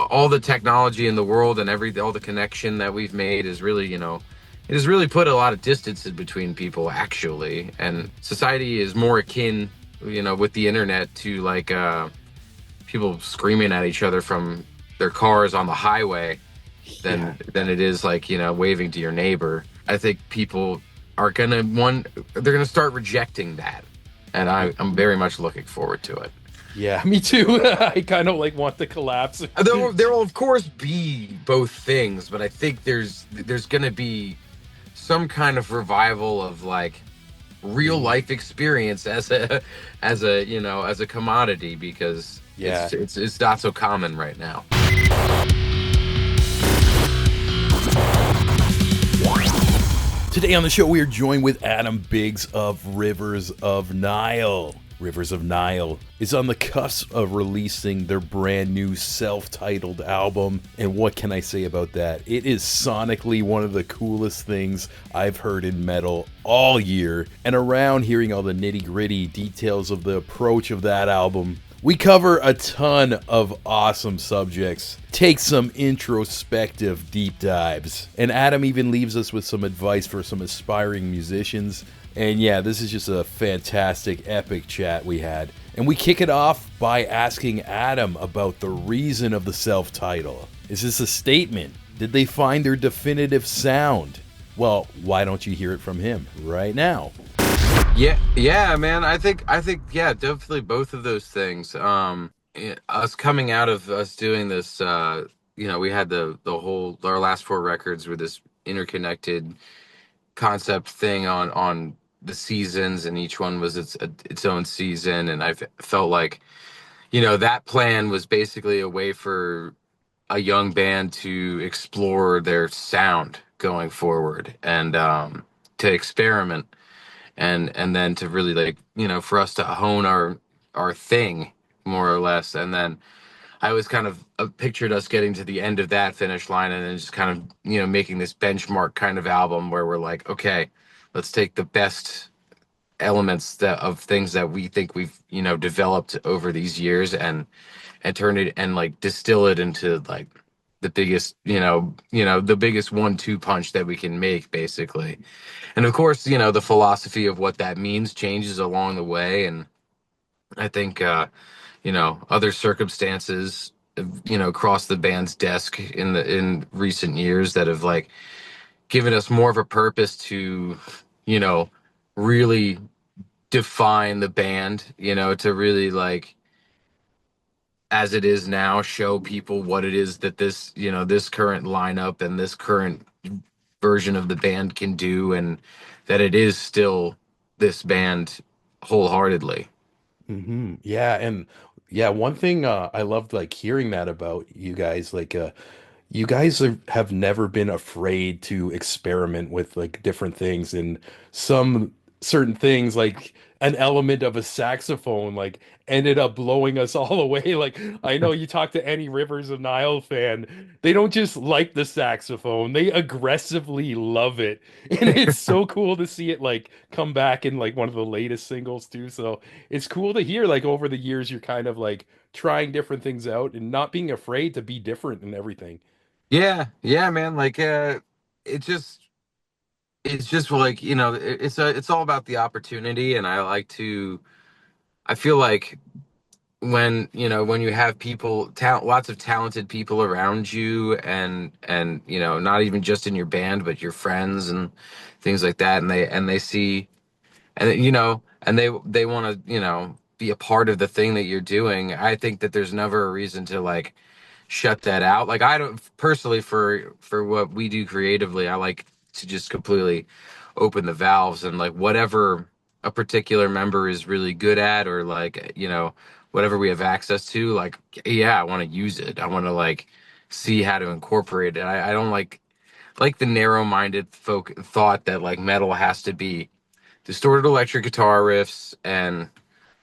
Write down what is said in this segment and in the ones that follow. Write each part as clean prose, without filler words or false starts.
all the technology in the world and all the connection that we've made is really, it has really put a lot of distance in between people actually. And society is more akin, with the internet to like people screaming at each other from their cars on the highway Yeah. than it is like, waving to your neighbor. I think people are they're gonna start rejecting that. And I'm very much looking forward to it. Yeah, me too. I kind of like want the collapse. There will of course be both things, but I think there's gonna be some kind of revival of like real Mm, life experience as a commodity, because yeah. it's not so common right now. Today on the show, we are joined with Adam Biggs of Rivers of Nihil. Rivers of Nihil is on the cusp of releasing their brand new self-titled album. And what can I say about that? It is sonically one of the coolest things I've heard in metal all year. And around hearing all the nitty-gritty details of the approach of that album, we cover a ton of awesome subjects, take some introspective deep dives, and Adam even leaves us with some advice for some aspiring musicians. And yeah, this is just a fantastic, epic chat we had. And we kick it off by asking Adam about the reason of the self-title. Is this a statement? Did they find their definitive sound? Well, why don't you hear it from him right now? Yeah, man. I think, yeah, definitely both of those things. Us coming out of us doing this, we had the whole our last four records were this interconnected concept thing on the seasons, and each one was its own season. And felt like, that plan was basically a way for a young band to explore their sound going forward, and to experiment, and then to really, like, for us to hone our thing more or less. And then I was kind of pictured us getting to the end of that finish line, and then just kind of, making this benchmark kind of album where we're like, okay, let's take the best elements of things that we think we've, developed over these years, and turn it and like distill it into like the biggest, the biggest 1-2 punch that we can make, basically. And of course, the philosophy of what that means changes along the way. And I think, other circumstances, crossed the band's desk in recent years that have like given us more of a purpose to, you know, really define the band, to really, like, as it is now, show people what it is that this current lineup and this current version of the band can do, and that it is still this band wholeheartedly. Yeah, and yeah, one thing I loved like hearing that about you guys, like you guys have never been afraid to experiment with like different things, and some certain things like an element of a saxophone like ended up blowing us all away. Like I know you talk to any Rivers of Nile fan, they don't just like the saxophone, they aggressively love it. And it's so cool to see it like come back in like one of the latest singles too. So it's cool to hear like over the years you're kind of like trying different things out and not being afraid to be different and everything. Yeah, man. Like, it just it's just like, it's all about the opportunity. And I feel like when you have lots of talented people around you, and not even just in your band but your friends and things like that, and they see, and they want to, be a part of the thing that you're doing. I think that there's never a reason to like shut that out. Like, I don't personally, for what we do creatively, I like to just completely open the valves, and like whatever a particular member is really good at, or like, whatever we have access to, like, yeah, I want to use it. I want to like see how to incorporate it. I don't like the narrow-minded folk thought that like metal has to be distorted electric guitar riffs and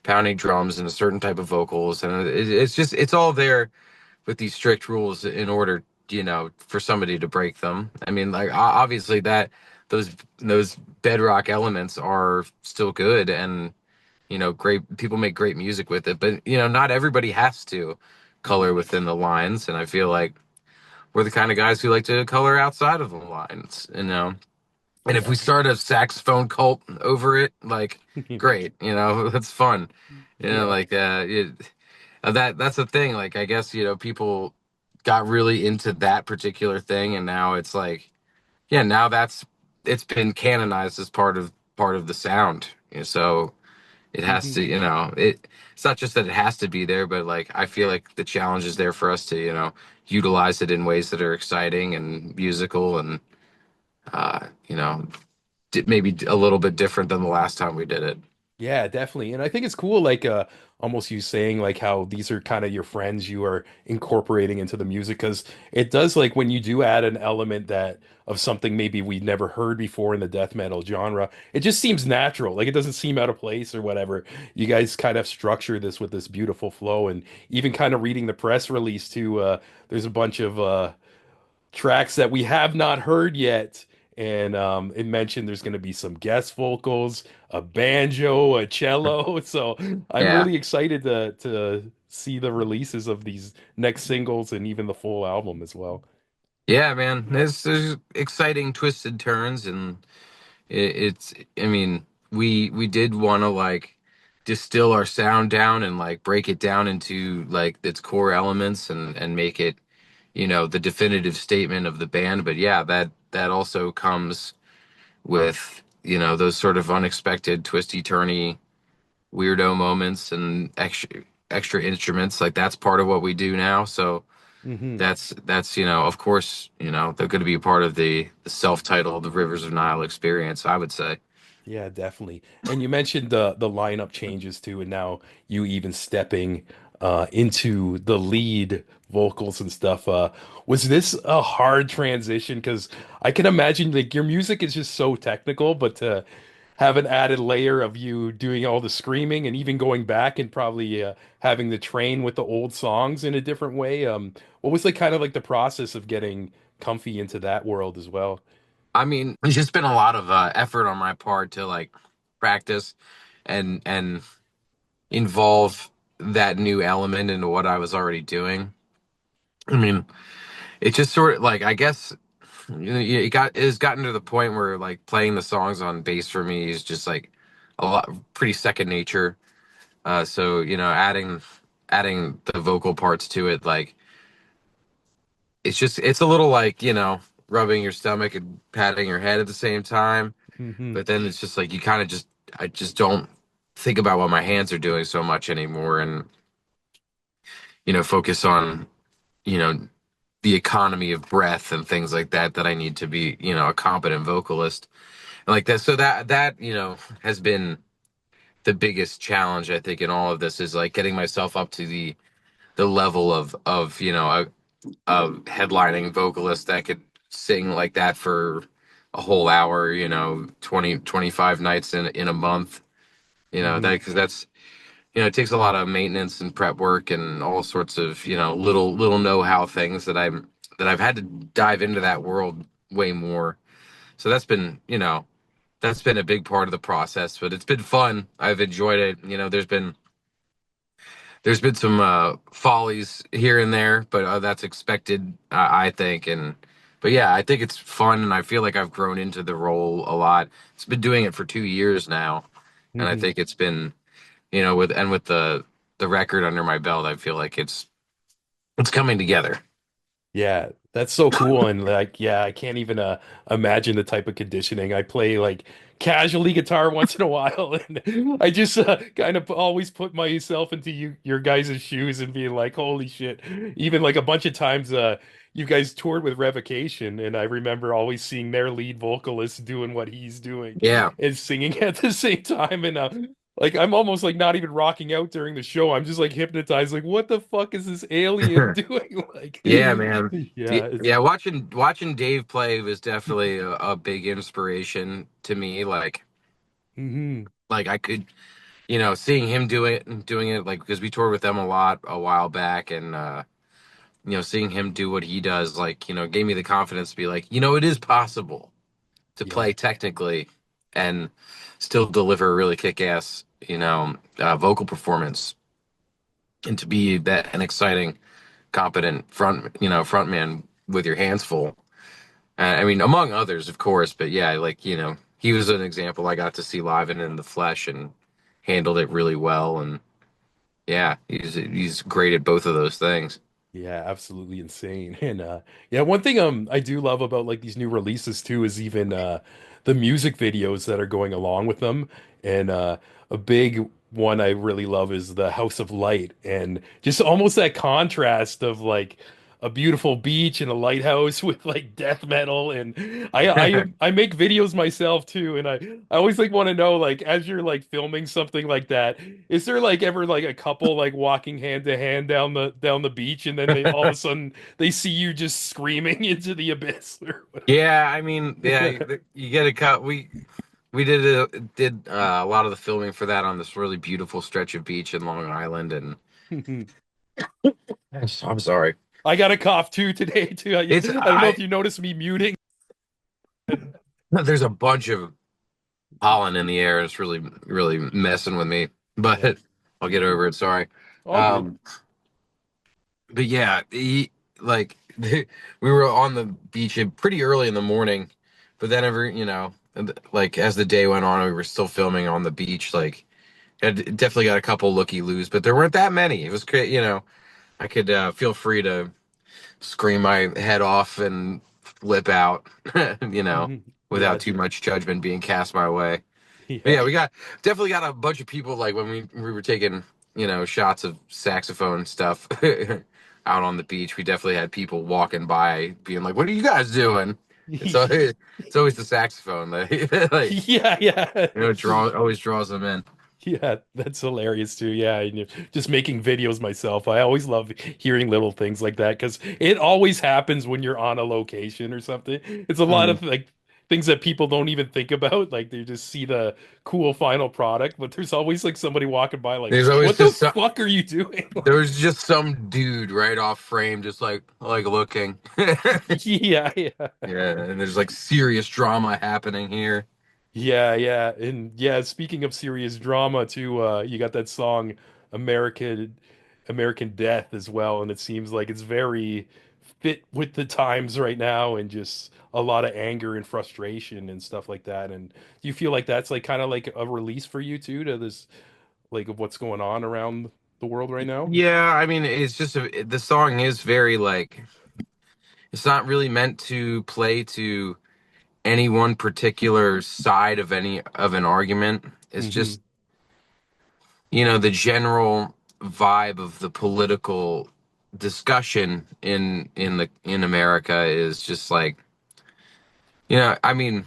pounding drums and a certain type of vocals, and it's all there with these strict rules in order, for somebody to break them. I mean, like, obviously that those bedrock elements are still good, and great people make great music with it, but not everybody has to color within the lines, and I feel like we're the kind of guys who like to color outside of the lines, you know. And if we Yeah. start a saxophone cult over it, like, great, you know, that's fun. You know, Yeah. like that's the thing. Like, I guess, you know, people got really into that particular thing, and now it's like, yeah, now that's it's been canonized as part of the sound. You know, so it has Hmm. to, you know, it's not just that it has to be there, but like I feel like the challenge is there for us to, you know, utilize it in ways that are exciting and musical and you know, maybe a little bit different than the last time we did it. Yeah, definitely. And I think it's cool, like almost you saying like how these are kind of your friends you are incorporating into the music because it does like when you do add an element that of something maybe we've never heard before in the death metal genre, it just seems natural. Like it doesn't seem out of place or whatever. You guys kind of structure this with this beautiful flow and even kind of reading the press release too, there's a bunch of tracks that we have not heard yet. And it mentioned there's going to be some guest vocals, a banjo, a cello. So I'm Yeah. really excited to see the releases of these next singles and even the full album as well. Yeah, man. There's exciting twisted turns and it's I mean, we did want to like distill our sound down and like break it down into like its core elements and make it, you know, the definitive statement of the band, but yeah, that also comes with, you know, those sort of unexpected twisty turny weirdo moments and extra instruments. Like that's part of what we do now. So Hmm. that's you know, of course, you know, they're going to be a part of the self-titled the Rivers of Nile experience, I would say. Yeah, definitely. And you mentioned the lineup changes too, and now you even stepping into the lead vocals and stuff. Was this a hard transition? Because I can imagine like your music is just so technical, but to have an added layer of you doing all the screaming and even going back and probably having to train with the old songs in a different way. What was like kind of like the process of getting comfy into that world as well? I mean, it's just been a lot of effort on my part to like practice and involve that new element into what I was already doing. I mean, it just sort of like I guess you know, it's gotten to the point where like playing the songs on bass for me is just like a lot pretty second nature. So you know, adding the vocal parts to it, like it's a little like, you know, rubbing your stomach and patting your head at the same time. Hmm. But then it's just like you kind of just I just don't think about what my hands are doing so much anymore, and you know, focus on, you know, the economy of breath and things like that that I need to be, you know, a competent vocalist. And like that, so that you know has been the biggest challenge I think in all of this is like getting myself up to the level of you know a headlining vocalist that could sing like that for a whole hour, you know, 20 25 nights in a month, you know, that Hmm. because that's, you know, it takes a lot of maintenance and prep work and all sorts of, you know, little know-how things that I've had to dive into that world way more. So that's been, you know, that's been a big part of the process, but it's been fun. I've enjoyed it. You know, there's been some follies here and there, but that's expected, I think. And but yeah, I think it's fun, and I feel like I've grown into the role a lot. It's been doing it for 2 years now, and I Hmm. think it's been, you know, with the record under my belt, I feel like it's coming together. Yeah, that's so cool. And like, yeah, I can't even imagine the type of conditioning. I play like casually guitar once in a while, and I just kind of always put myself into your guys' shoes and being like, holy shit. Even like a bunch of times, you guys toured with Revocation, and I remember always seeing their lead vocalist doing what he's doing Yeah, and singing at the same time. And like I'm almost like not even rocking out during the show. I'm just like hypnotized. Like, what the fuck is this alien doing? Like, yeah, man. yeah, it's Yeah, watching Dave play was definitely a big inspiration to me. hmm Like I could, you know, seeing him doing it like because we toured with them a lot a while back, and you know, seeing him do what he does, like, you know, gave me the confidence to be like, you know, it is possible to yeah. play technically and still deliver a really kick-ass, you know, vocal performance and to be that an exciting. competent frontman with your hands full. I mean, among others, of course, but yeah, like, he was an example I got to see live and in the flesh and handled it really well. And yeah, he's great at both of those things. Yeah, absolutely insane. And yeah, one thing I do love about like these new releases too is even the music videos that are going along with them. And a big one I really love is the House of Light, and just almost that contrast of like a beautiful beach and a lighthouse with like death metal. And I make videos myself too, and I always like want to know, like, as you're like filming something like that, is there like ever like a couple like walking hand to hand down the beach, and then they all of a sudden they see you just screaming into the abyss or Yeah, I mean, yeah, whatever? you get a cut. We did a lot of the filming for that on this really beautiful stretch of beach in Long Island, and I'm sorry. I got a cough too today too. It's I don't know if you noticed me muting. there's a bunch of pollen in the air. It's really really messing with me, Yeah, but I'll get over it. Sorry. all good. Um, but yeah, like we were on the beach pretty early in the morning, but then like as the day went on, we were still filming on the beach. Like, had definitely got a couple looky loos, but there weren't that many. It was great. I could feel free to scream my head off and flip out, you know, Yeah, without too much judgment being cast my way. But yeah. yeah, we definitely got a bunch of people like when we were taking, shots of saxophone stuff out on the beach. We definitely had people walking by being like, "What are you guys doing?" So it's always the saxophone that like, Yeah, yeah. always draws them in. Yeah, that's hilarious too. Yeah, and just making videos myself. I always love hearing little things like that because it always happens when you're on a location or something. It's a lot Mhm. of like things that people don't even think about. Like they just see the cool final product, but there's always like somebody walking by like, There's always "What the just some, fuck are you doing?" there was just some dude right off frame, just like looking. Yeah, yeah. Yeah, and there's like serious drama happening here. Yeah, yeah. And yeah, speaking of serious drama too, you got that song American Death as well, and it seems like it's very fit with the times right now and just a lot of anger and frustration and stuff like that. And do you feel like that's like kind of like a release for you too to this like of what's going on around the world right now? Yeah, I mean, the song is very like it's not really meant to play to any one particular side of any of an argument. It's Hmm. just, the general vibe of the political discussion in America is just like, I mean,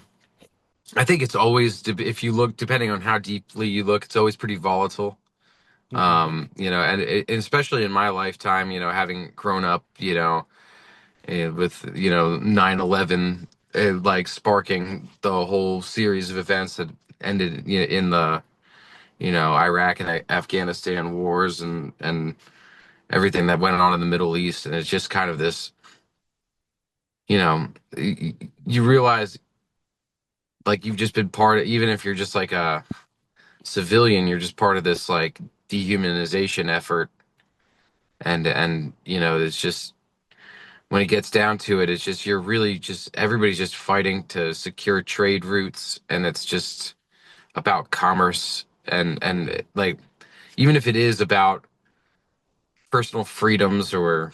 I think it's always if you look depending on how deeply you look, it's always pretty volatile. Hmm. And especially in my lifetime, having grown up, with 9/11, like sparking the whole series of events that ended in the Iraq and Afghanistan wars and everything that went on in the Middle East, and it's just kind of this, you realize like you've just been part of, even if you're just like a civilian, you're just part of this like dehumanization effort, and it's just when it gets down to it, it's just you're really just everybody's just fighting to secure trade routes, and it's just about commerce and like even if it is about personal freedoms or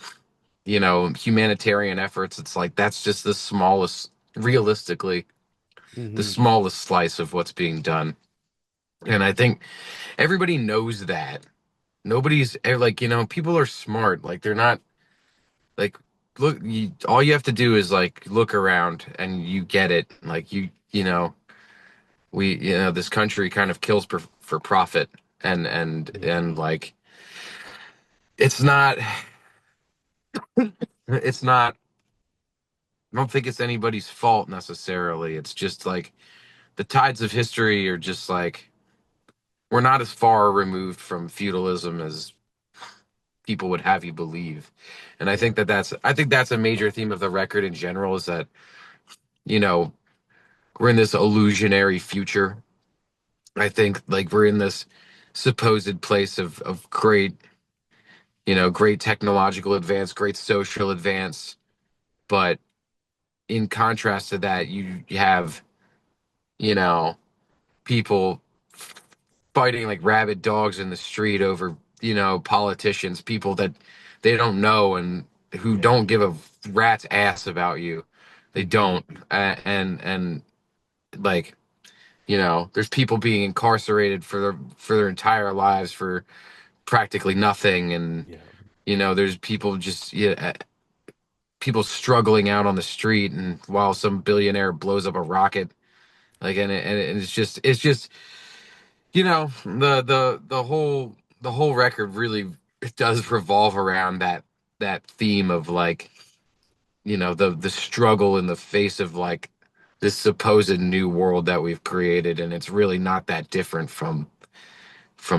humanitarian efforts, it's like that's just the smallest, realistically, the Hmm. smallest slice of what's being done. And I think everybody knows that. Nobody's like, people are smart. Like they're not like all you have to do is like look around and you get it. Like this country kind of kills for profit, and like it's not it's not I don't think it's anybody's fault necessarily. It's just like the tides of history are just like we're not as far removed from feudalism as people would have you believe. And Yeah. I think that's a major theme of the record in general is that, you know, we're in this illusionary future. I think like we're in this supposed place of great great technological advance, great social advance, but in contrast to that, you have, you know, people fighting like rabid dogs in the street over, politicians, people that they don't know and who Yeah. don't give a rat's ass about you. They Hmm. don't. And like, there's people being incarcerated for their entire lives for practically nothing. And, Yeah. there's people just, yeah, people struggling out on the street, and while some billionaire blows up a rocket, like, and it's just the whole record really, it does revolve around that theme of, like, the struggle in the face of, like, this supposed new world that we've created, and it's really not that different from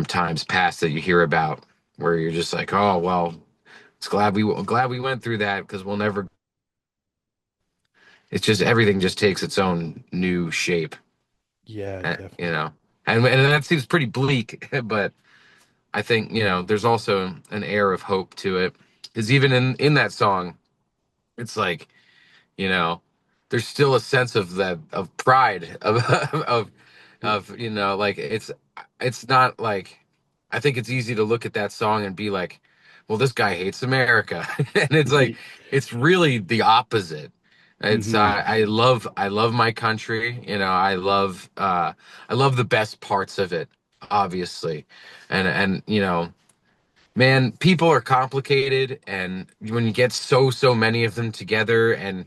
times past that you hear about, where you're just like, oh well, it's glad we went through that, because we'll never. It's just everything just takes its own new shape, Yeah, uh, you definitely. know, and that seems pretty bleak, but I think, there's also an air of hope to it, because even in that song, it's like, you know, there's still a sense of that, of pride, of like, it's not like, I think it's easy to look at that song and be like, well, this guy hates America. And it's like, it's really the opposite. It's Hmm. I love my country, I love the best parts of it, obviously. And man, people are complicated, and when you get so many of them together, and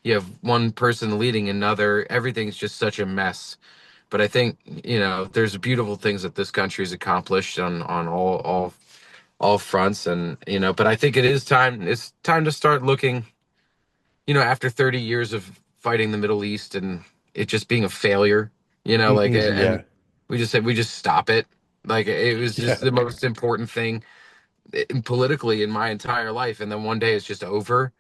you have one person leading another, everything's just such a mess. But I think, there's beautiful things that this country's accomplished on all fronts, and but I think it's time to start looking, after 30 years of fighting the Middle East and it just being a failure, like, Hmm. and Yeah. we just said we just stop it. Like, it was just Yeah. the most important thing, politically, in my entire life, and then one day it's just over,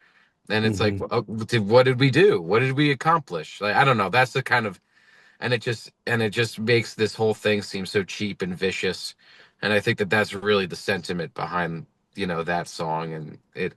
and it's like, Hmm. what did we do? What did we accomplish? Like, I don't know. That's the kind of, and it just makes this whole thing seem so cheap and vicious. And I think that that's really the sentiment behind, that song, and it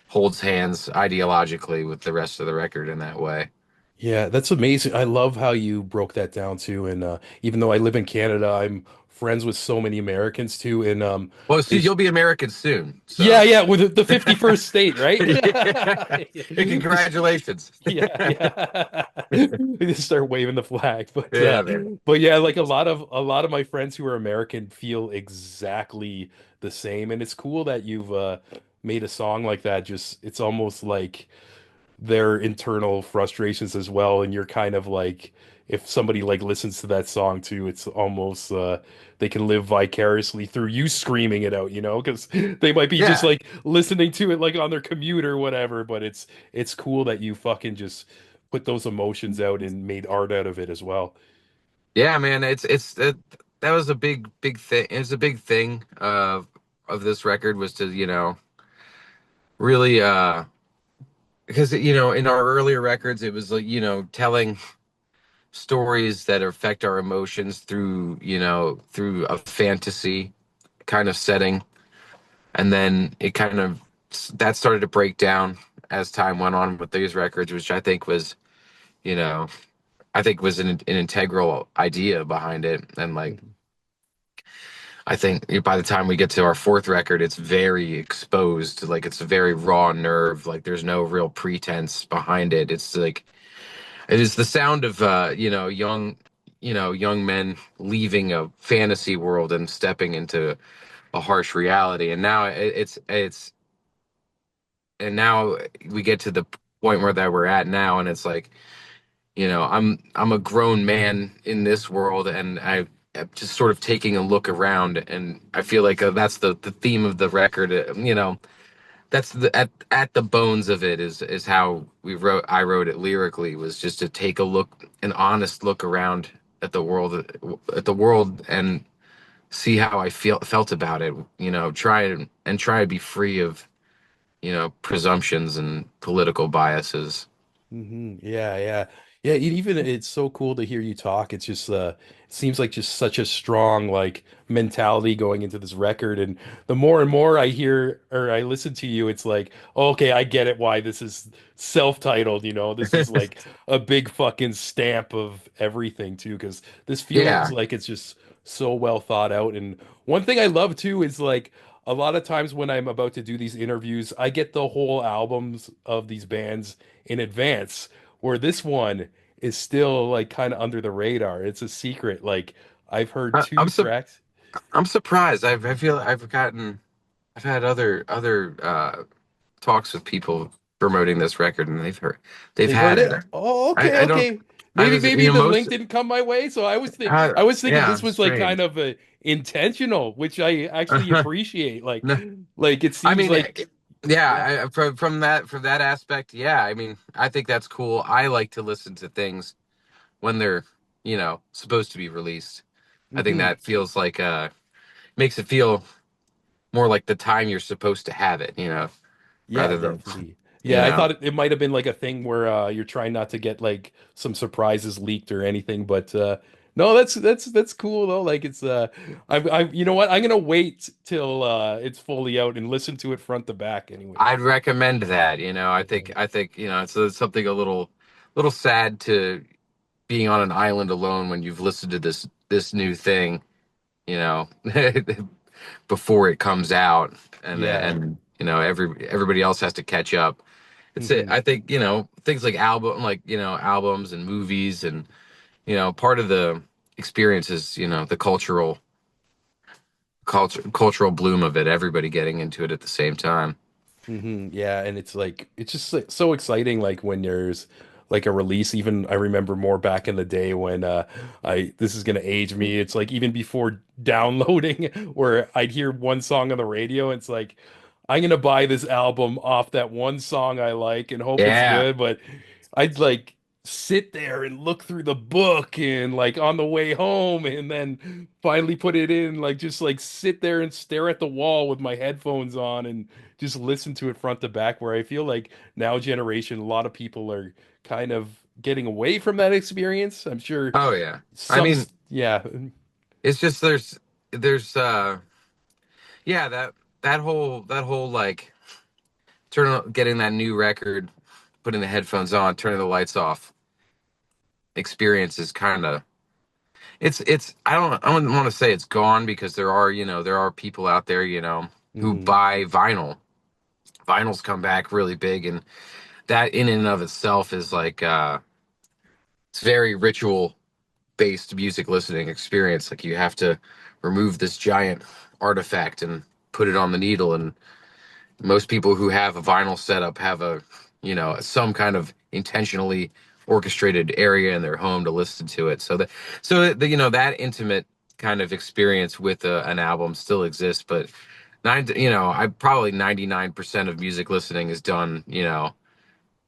holds hands ideologically with the rest of the record in that way. Yeah, that's amazing. I love how you broke that down too. And even though I live in Canada, I'm friends with so many Americans too. And Well, see, there's you'll be American soon, yeah, so. yeah, with the 51st state, right? Yeah. This Congratulations. yeah, yeah. We just start waving the flag. Yeah, man. But yeah, like a lot of my friends who are American feel exactly the same. And it's cool that you've made a song like that. Just it's almost like their internal frustrations as well, and you're kind of like if somebody like listens to that song too, it's almost they can live vicariously through you screaming it out, because they might be just Yeah. like listening to it like on their commute or whatever, but it's cool that you fucking just put those emotions out and made art out of it as well. Yeah, man. That was a big thing. It was a big thing of this record, was to, really, because, in our earlier records, it was like, telling stories that affect our emotions through a fantasy kind of setting. And then it kind of that started to break down as time went on with these records, which you know, I think was an integral idea behind it. And, like, Mhm. I think by the time we get to our fourth record, it's very exposed. Like, it's a very raw nerve. Like, there's no real pretense behind it. It's like, it is the sound of, young men leaving a fantasy world and stepping into a harsh reality. And now we get to the point where that we're at now, and it's like, I'm a grown man in this world, and I'm just sort of taking a look around, and I feel like, that's the theme of the record. That's at the bones of it, is how I wrote it lyrically, was just to take an honest look around at the world, and see how I felt about it. Try to be free of, presumptions and political biases. Yeah, yeah. Yeah, even it's so cool to hear you talk. It's just it seems like just such a strong like mentality going into this record. And the more and more I hear or I listen to you, it's like, oh, okay, I get it why this is self-titled, you know. This is like a big fucking stamp of everything too, because this feels Yeah. like it's just so well thought out. And one thing I love too is like a lot of times when I'm about to do these interviews, I get the whole albums of these bands in advance, where this one is still like kind of under the radar. It's a secret. Like I've heard I, two I'm su tracks. I'm surprised. I feel I've had other talks with people promoting this record, and they've They've heard had it. it. Oh, okay, I don't. okay. I Maybe was maybe the most. link didn't come my way, so I was thinking Yeah, this was like kind strange. of intentional, which I actually appreciate. No, Like it I seems mean, like yeah. yeah. From that aspect, yeah. I mean, I think that's cool. I like to listen to things when they're supposed to be released. I think Hmm. that feels like makes it feel more like the time you're supposed to have it. Yeah, Rather than definitely. you Yeah, I know. thought it might have been like a thing where you're trying not to get like some surprises leaked or anything, but no, that's cool though. Like it's I you know what? I'm gonna wait till it's fully out and listen to it front to back anyways. I'd recommend that. I Yeah. think I think it's something a little sad to being on an island alone when you've listened to this new thing, you know, before it comes out, Yeah. and everybody else has to catch up. It's it. Hmm. I think things like albums and movies, and part of the experience is the cultural bloom of it. Everybody getting into it at the same time. Yeah, and it's like it's just like, so exciting like when there's like a release. Even I remember more back in the day when I this is gonna age me. It's like even before downloading where I'd hear one song on the radio, it's like I'm gonna buy this album off that one song I like and hope it's Yeah. good, but I'd like sit there and look through the book and like on the way home and then finally put it in, like just like sit there and stare at the wall with my headphones on and just listen to it front to back, where I feel like now generation a lot of people are kind of getting away from that experience. I'm sure Oh yeah. I some mean, yeah. it's just there's yeah, that whole like getting that new record, putting the headphones on, turning the lights off experience is kind of I don't want to say it's gone, because there are people out there who Hmm. buy vinyl. Vinyls come back really big, and that in and of itself is like it's very ritual based music listening experience. Like, you have to remove this giant artifact and put it on the needle, and most people who have a vinyl setup have some kind of intentionally orchestrated area in their home to listen to it, that intimate kind of experience with an album still exists. But I probably 99% of music listening is done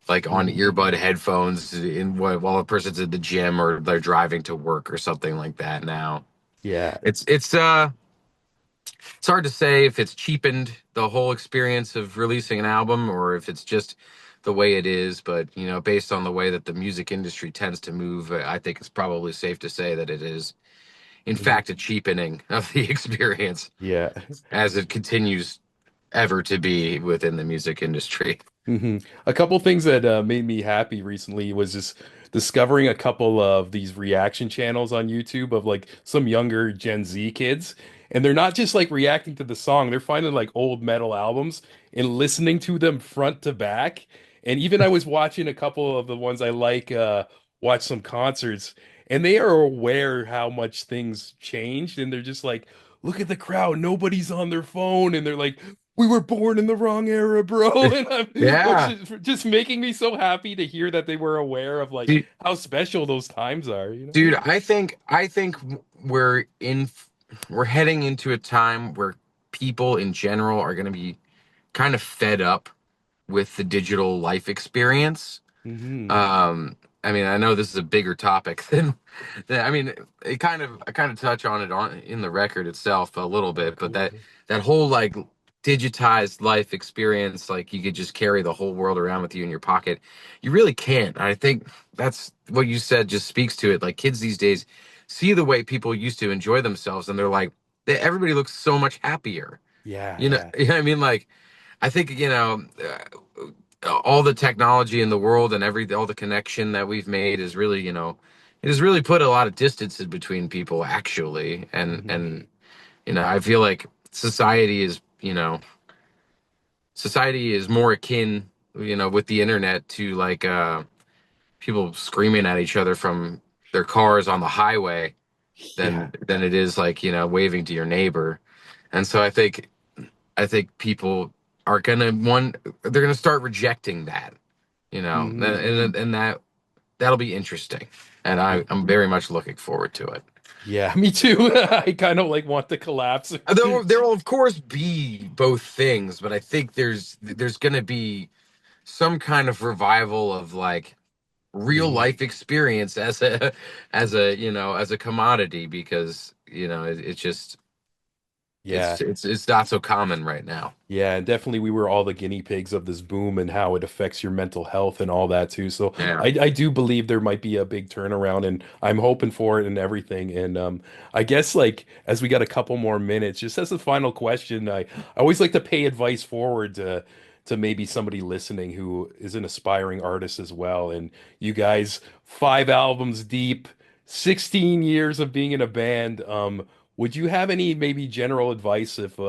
like on Hmm. earbud headphones while a person's at the gym or they're driving to work or something like that now. Yeah. It's hard to say if it's cheapened the whole experience of releasing an album, or if it's just the way it is. But based on the way that the music industry tends to move, I think it's probably safe to say that it is, in Hmm. fact, a cheapening of the experience, Yeah. as it continues ever to be within the music industry. A couple things that made me happy recently was just discovering a couple of these reaction channels on YouTube of like some younger Gen Z kids. And they're not just like reacting to the song, they're finding like old metal albums and listening to them front to back. And even I was watching a couple of the ones I like, watch some concerts, and they are aware how much things changed. And they're just like, look at the crowd, nobody's on their phone. And they're like, we were born in the wrong era, bro. And which Yeah. is just making me so happy to hear that they were aware of like Dude, how special those times are, you know? dude, I think we're heading into a time where people in general are going to be kind of fed up with the digital life experience. Hmm. Um, I mean, I know this is a bigger topic I mean, I kind of touch on it in the record itself a little bit, but Cool. that whole like digitized life experience, like you could just carry the whole world around with you in your pocket. You really can't. I think that's what you said just speaks to it. Like kids these days see the way people used to enjoy themselves, and they're like, everybody looks so much happier. Yeah, You know, yeah. you know what I mean? Like, I think, all the technology in the world and all the connection that we've made is really, it has really put a lot of distances between people actually. Hmm. I feel like society is more akin, with the internet to like people screaming at each other from their cars on the highway Yeah. than it is like, waving to your neighbor. And so I think people are gonna they're gonna start rejecting that, and, Hmm. Hmm. that'll be interesting. And Yeah. I'm very much looking forward to it. Yeah, me too. I kind of like want to collapse. There will of course be both things, but I think there's gonna be some kind of revival of like real Hmm. life experience as a commodity, because it's just Yeah. it's not so common right now. Yeah, and definitely we were all the guinea pigs of this boom and how it affects your mental health and all that too. So Yeah. I do believe there might be a big turnaround and I'm hoping for it and everything. And I guess like as we got a couple more minutes, just as a final question, I always like to pay advice forward to maybe somebody listening who is an aspiring artist as well. And you guys, 5 albums deep, 16 years of being in a band. Would you have any maybe general advice if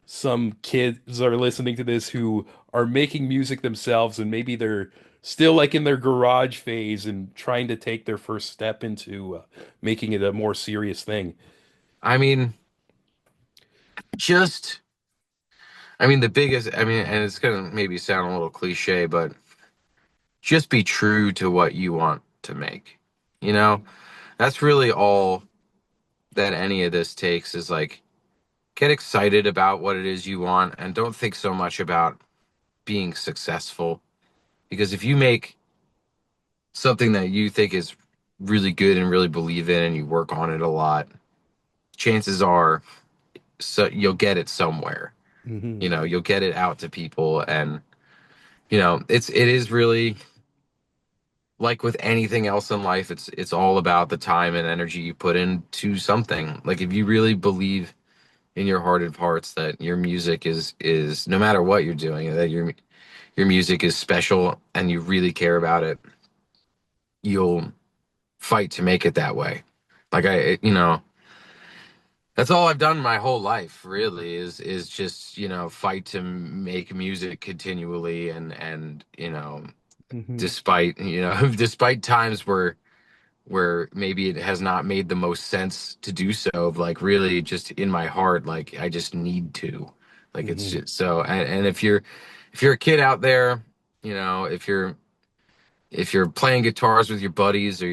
some kids are listening to this who are making music themselves and maybe they're still like in their garage phase and trying to take their first step into making it a more serious thing? I mean, just the biggest, and it's gonna maybe sound a little cliche, but just be true to what you want to make. You know, that's really all that any of this takes, is like get excited about what it is you want and don't think so much about being successful. Because if you make something that you think is really good and really believe in and you work on it a lot, chances are you'll get it somewhere. Hmm. You'll get it out to people. And it is really like with anything else in life, it's all about the time and energy you put into something. Like if you really believe in your heart of hearts that your music is no matter what you're doing, that your music is special and you really care about it, you'll fight to make it that way. Like that's all I've done my whole life, really, is just, fight to make music continually. And Hmm. despite, despite times where maybe it has not made the most sense to do so, like really just in my heart, like I just need to. Like it's Hmm. just so. And if you're a kid out there, if you're playing guitars with your buddies, or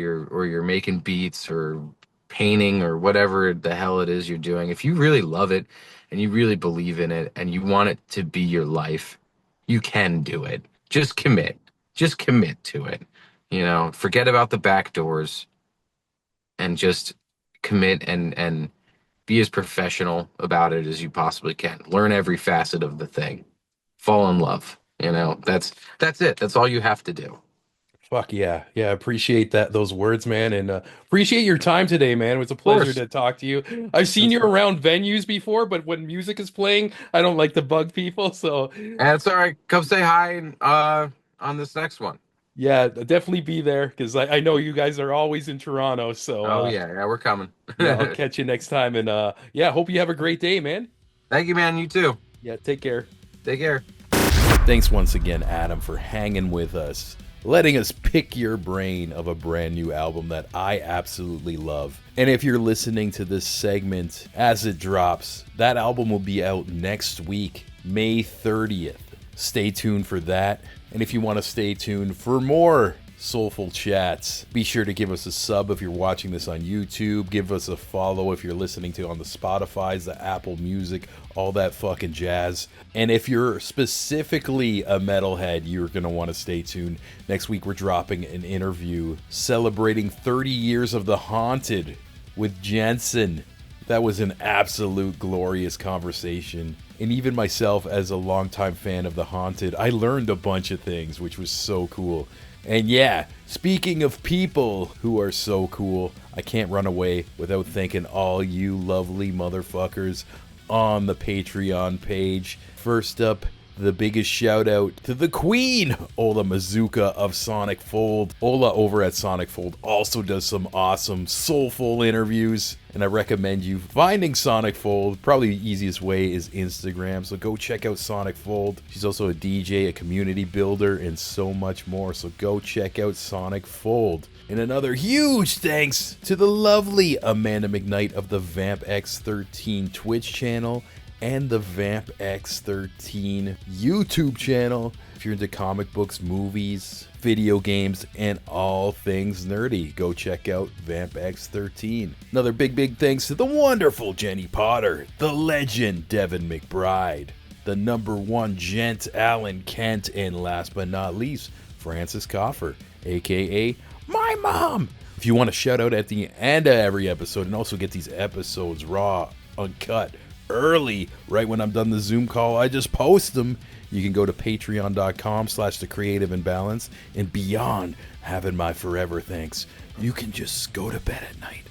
you're making beats or painting or whatever the hell it is you're doing, if you really love it and you really believe in it and you want it to be your life, you can do it. Just commit to it. Forget about the back doors and just commit, and be as professional about it as you possibly can. Learn every facet of the thing. Fall in love. That's it. That's all you have to do. Fuck yeah. Yeah, appreciate those words, man, and appreciate your time today, man. It was a Of pleasure course. to talk to you. I've seen That's you fine. around venues before, but when music is playing, I don't like to bug people, so And it's all right. Come say hi on this next one. yeah, definitely be there because I know you guys are always in Toronto. So Oh yeah, yeah, we're coming. yeah, I'll catch you next time. And yeah, hope you have a great day, man. Thank you, man. You too. Yeah, take care. Take care. Thanks once again, Adam, for hanging with us, letting us pick your brain of a brand new album that I absolutely love. And if you're listening to this segment as it drops, that album will be out next week, May 30th. Stay tuned for that. And if you want to stay tuned for more soulful chats, be sure to give us a sub if you're watching this on YouTube. Give us a follow if you're listening to on the Spotify's, the Apple Music, all that fucking jazz. And if you're specifically a metalhead, you're going to want to stay tuned. Next week, we're dropping an interview celebrating 30 years of The Haunted with Jensen. That was an absolute glorious conversation. And even myself, as a longtime fan of The Haunted, I learned a bunch of things, which was so cool. And yeah, speaking of people who are so cool, I can't run away without thanking all you lovely motherfuckers on the Patreon page. First up, the biggest shout out to the queen, Ola Mazuka of Sonic Fold. Ola over at Sonic Fold also does some awesome soulful interviews, and I recommend you finding Sonic Fold. Probably the easiest way is Instagram, so go check out Sonic Fold. She's also a DJ, a community builder, and so much more, so go check out Sonic Fold. And another huge thanks to the lovely Amanda McKnight of the Vamp X13 Twitch channel and the Vamp X13 YouTube channel. If you're into comic books, movies, video games, and all things nerdy, go check out Vamp X13. Another big thanks to the wonderful Jenny Potter, the legend Devin McBride, the number one gent Alan Kent, and last but not least, Francis Coffer, aka my mom. If you want to shout out at the end of every episode and also get these episodes raw, uncut, early, right when I'm done the Zoom call, I just post them. You can go to patreon.com/thecreative-imbalance, and beyond having my forever thanks, you can just go to bed at night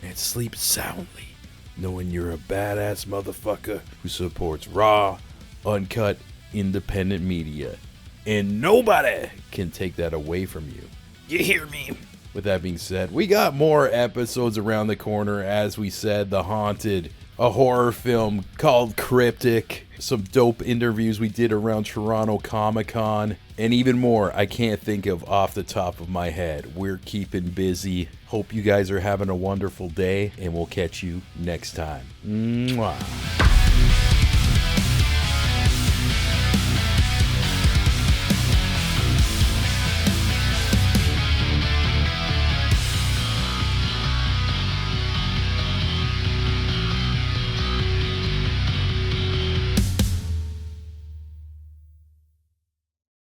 and sleep soundly, knowing you're a badass motherfucker who supports raw, uncut, independent media, and nobody can take that away from you. You hear me? With that being said, we got more episodes around the corner. As we said, The Haunted, a horror film called Cryptic, some dope interviews we did around Toronto Comic-Con, and even more I can't think of off the top of my head. We're keeping busy. Hope you guys are having a wonderful day, and we'll catch you next time. Mwah.